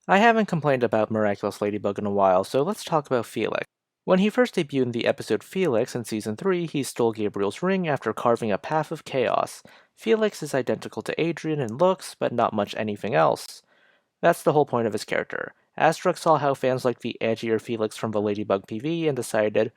I haven't complained about Miraculous Ladybug in a while, so let's talk about Felix. When he first debuted in the episode Felix in Season 3, he stole Gabriel's ring after carving a path of chaos. Felix is identical to Adrian in looks, but not much anything else. That's the whole point of his character. Astruck saw how fans liked the edgier Felix from the Ladybug PV and decided,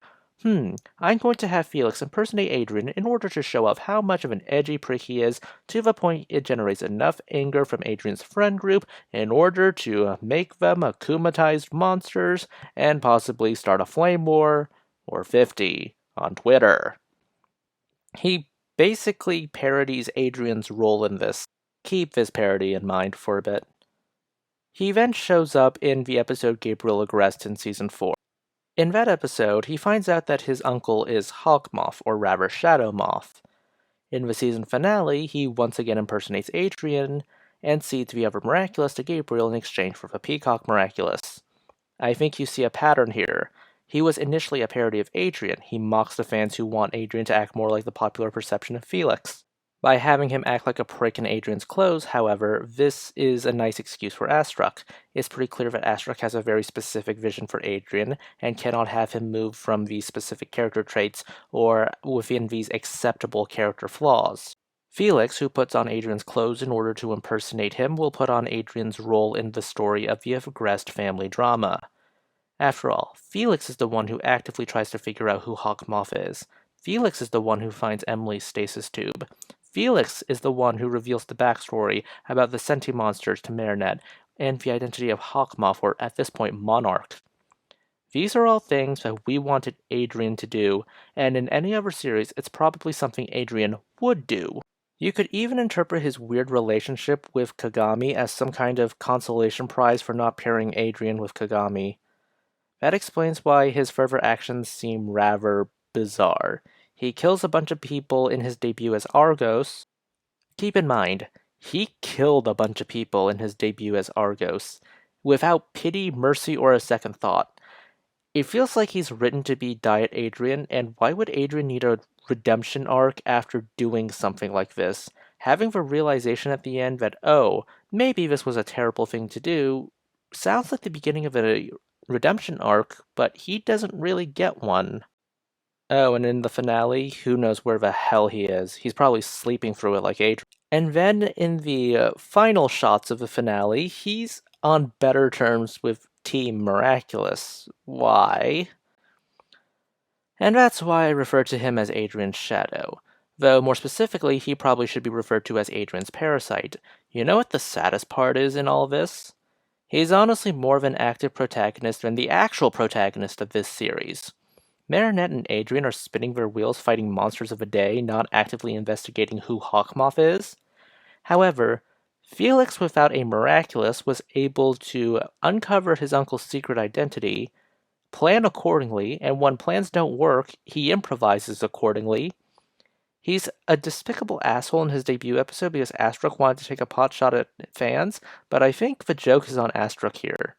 I'm going to have Felix impersonate Adrian in order to show off how much of an edgy prick he is, to the point it generates enough anger from Adrian's friend group in order to make them akumatized monsters and possibly start a flame war, or 50, on Twitter. He basically parodies Adrian's role in this. Keep this parody in mind for a bit. He then shows up in the episode Gabriel Agrest in Season 4. In that episode, he finds out that his uncle is Hawkmoth, or rather Shadow Moth. In the season finale, he once again impersonates Adrian and cedes the other Miraculous to Gabriel in exchange for the Peacock Miraculous. I think you see a pattern here. He was initially a parody of Adrian. He mocks the fans who want Adrian to act more like the popular perception of Felix. By having him act like a prick in Adrian's clothes, however, this is a nice excuse for Astruck. It's pretty clear that Astruck has a very specific vision for Adrian, and cannot have him move from these specific character traits or within these acceptable character flaws. Felix, who puts on Adrian's clothes in order to impersonate him, will put on Adrian's role in the story of the Agrest family drama. After all, Felix is the one who actively tries to figure out who Hawkmoth is. Felix is the one who finds Emily's stasis tube. Felix is the one who reveals the backstory about the Senti monsters to Marinette and the identity of Hawkmoth, or at this point, Monarch. These are all things that we wanted Adrian to do, and in any other series, it's probably something Adrian would do. You could even interpret his weird relationship with Kagami as some kind of consolation prize for not pairing Adrian with Kagami. That explains why his further actions seem rather bizarre. He kills a bunch of people in his debut as Argos. Keep in mind, he killed a bunch of people in his debut as Argos, without pity, mercy, or a second thought. It feels like he's written to be Diet Adrian, and why would Adrian need a redemption arc after doing something like this? Having the realization at the end that, oh, maybe this was a terrible thing to do, sounds like the beginning of a redemption arc, but he doesn't really get one. Oh, and in the finale, who knows where the hell he is? He's probably sleeping through it like Adrian. And then in the final shots of the finale, he's on better terms with Team Miraculous. Why? And that's why I refer to him as Adrian's shadow. Though more specifically, he probably should be referred to as Adrian's parasite. You know what the saddest part is in all this? He's honestly more of an active protagonist than the actual protagonist of this series. Marinette and Adrian are spinning their wheels fighting monsters of a day, not actively investigating who Hawkmoth is. However, Felix without a Miraculous was able to uncover his uncle's secret identity, plan accordingly, and when plans don't work, he improvises accordingly. He's a despicable asshole in his debut episode because Astruck wanted to take a pot shot at fans, but I think the joke is on Astruck here.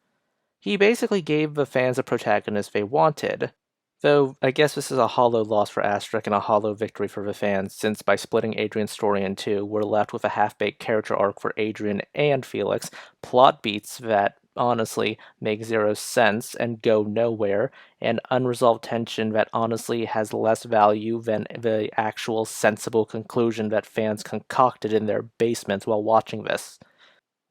He basically gave the fans a protagonist they wanted. Though, I guess this is a hollow loss for Astruck and a hollow victory for the fans, since by splitting Adrian's story in two, we're left with a half-baked character arc for Adrian and Felix, plot beats that, honestly, make zero sense and go nowhere, and unresolved tension that honestly has less value than the actual sensible conclusion that fans concocted in their basements while watching this.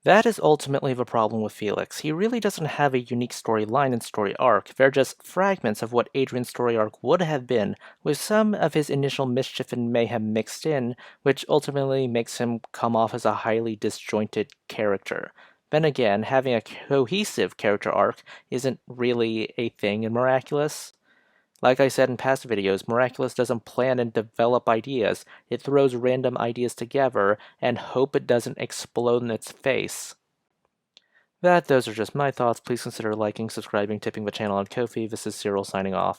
That is ultimately the problem with Felix. He really doesn't have a unique storyline and story arc. They're just fragments of what Adrian's story arc would have been, with some of his initial mischief and mayhem mixed in, which ultimately makes him come off as a highly disjointed character. Then again, having a cohesive character arc isn't really a thing in Miraculous. Like I said in past videos, Miraculous doesn't plan and develop ideas. It throws random ideas together and hope it doesn't explode in its face. Those are just my thoughts. Please consider liking, subscribing, tipping the channel on Ko-fi. This is Cyril signing off.